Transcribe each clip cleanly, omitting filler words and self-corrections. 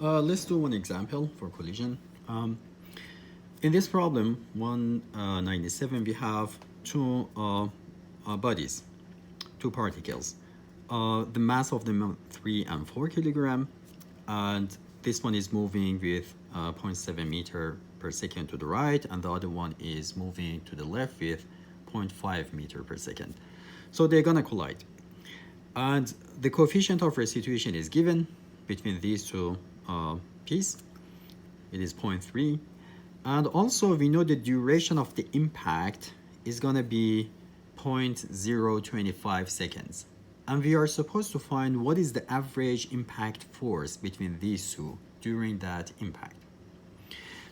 Let's do one example for collision. In this problem, 197, we have two bodies, two particles. The mass of them 3 and 4 kilogram, and this one is moving with 0.7 meter per second to the right, and the other one is moving to the left with 0.5 meter per second. So they're gonna collide. And the coefficient of restitution is given between these two pieces. It is 0.3. And also we know the duration of the impact is gonna be 0.025 seconds. And we are supposed to find what is the average impact force between these two during that impact.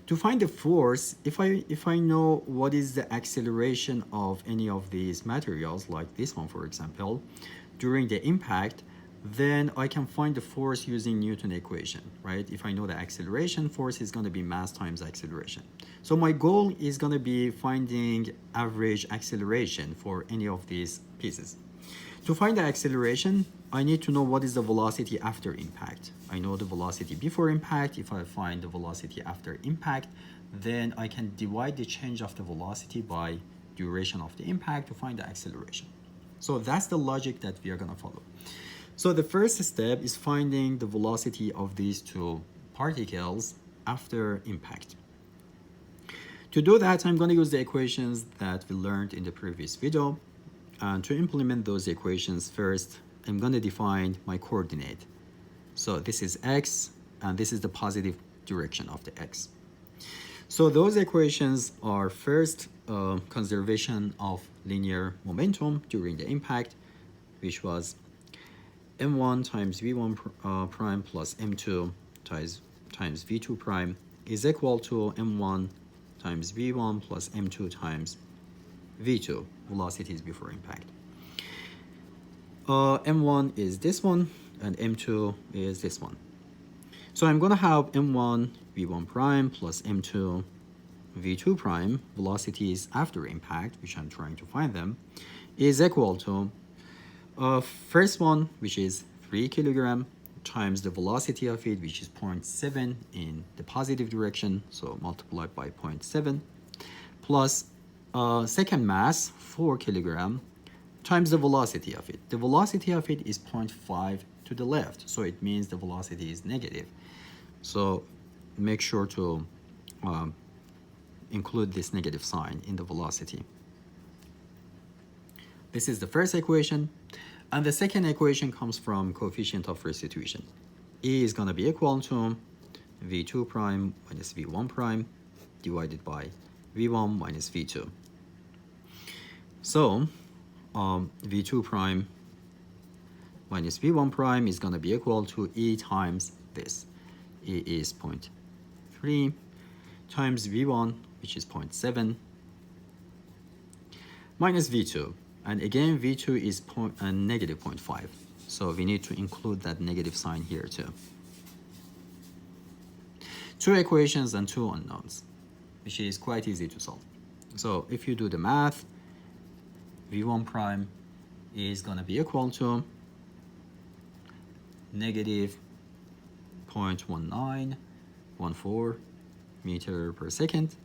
To find the force, if I know what is the acceleration of any of these materials, like this one for example, during the impact, then I can find the force using Newton equation, right? If I know the acceleration, force is going to be mass times acceleration. So my goal is going to be finding average acceleration for any of these pieces. To find the acceleration, I need to know what is the velocity after impact. I know the velocity before impact. If I find the velocity after impact, then I can divide the change of the velocity by duration of the impact to find the acceleration. So that's the logic that we are going to follow. So the first step is finding the velocity of these two particles after impact. To do that, I'm going to use the equations that we learned in the previous video. And to implement those equations, first, I'm going to define my coordinate. So this is x, and this is the positive direction of the x. So those equations are first conservation of linear momentum during the impact, which was m1 times v1 prime plus m2 times v2 prime is equal to m1 times v1 plus m2 times v2, velocities before impact. M1 is this one, and M2 is this one. So I'm going to have M1 v1 prime plus M2 v2 prime, velocities after impact, which I'm trying to find them, is equal to first one, which is 3 kilogram, times the velocity of it, which is 0.7 in the positive direction, so multiplied by 0.7, plus second mass, 4 kilogram, times the velocity of it. The velocity of it is 0.5 to the left, so it means the velocity is negative. So make sure to include this negative sign in the velocity. This is the first equation. And the second equation comes from coefficient of restitution. E is going to be equal to v2 prime minus v1 prime divided by v1 minus v2. So v2 prime minus v1 prime is going to be equal to E times this. E is 0.3 times v1, which is 0.7, minus v2. And again, v2 is negative 0.5. So we need to include that negative sign here too. Two equations and two unknowns, which is quite easy to solve. So if you do the math, v1 prime is going to be equal to negative 0.1914 meter per second.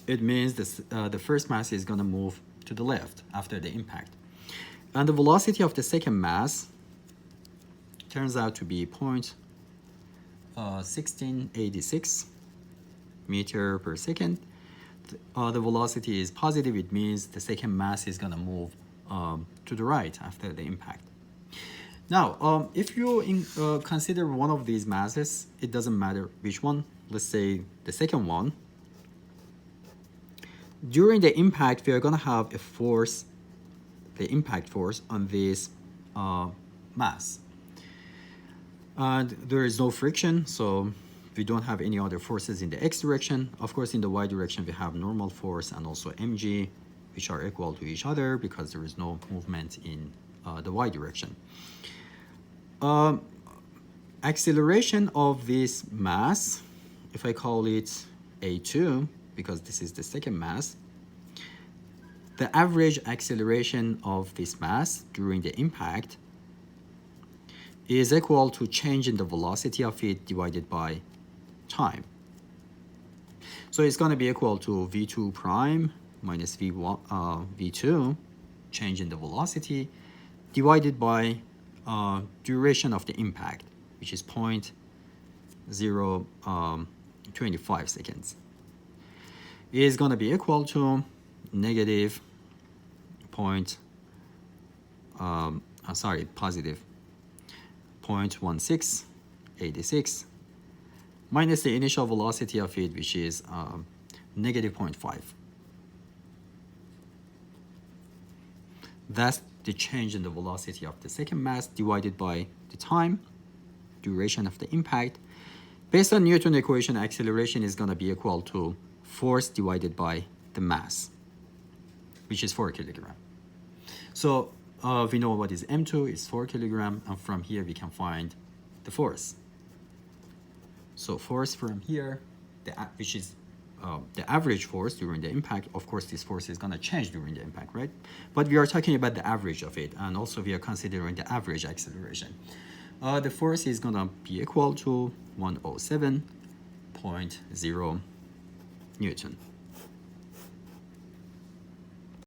It means this, the first mass is going to move to the left after the impact. And the velocity of the second mass turns out to be 1686 meter per second. The velocity is positive. It means the second mass is going to move to the right after the impact. Now, if you consider one of these masses, it doesn't matter which one. Let's say the second one. During the impact, we are going to have a force, the impact force on this mass. And there is no friction, so we don't have any other forces in the x direction. Of course, in the y direction, we have normal force and also mg, which are equal to each other because there is no movement in the y direction. Acceleration of this mass, if I call it A2, because this is the second mass, the average acceleration of this mass during the impact is equal to change in the velocity of it divided by time. So it's going to be equal to v2 prime minus v1, v2, change in the velocity, divided by duration of the impact, which is 0.025 seconds. It is going to be equal to negative positive 0.1686 minus the initial velocity of it, which is negative 0.5. That's the change in the velocity of the second mass divided by the time, duration of the impact. Based on Newton equation, acceleration is going to be equal to force divided by the mass, which is 4 kilogram. So we know what is M2 is 4 kilogram, and from here we can find the force. So force from here, which is the average force during the impact. Of course, this force is going to change during the impact, right? But we are talking about the average of it, and also we are considering the average acceleration. The force is going to be equal to 107.0 Newton.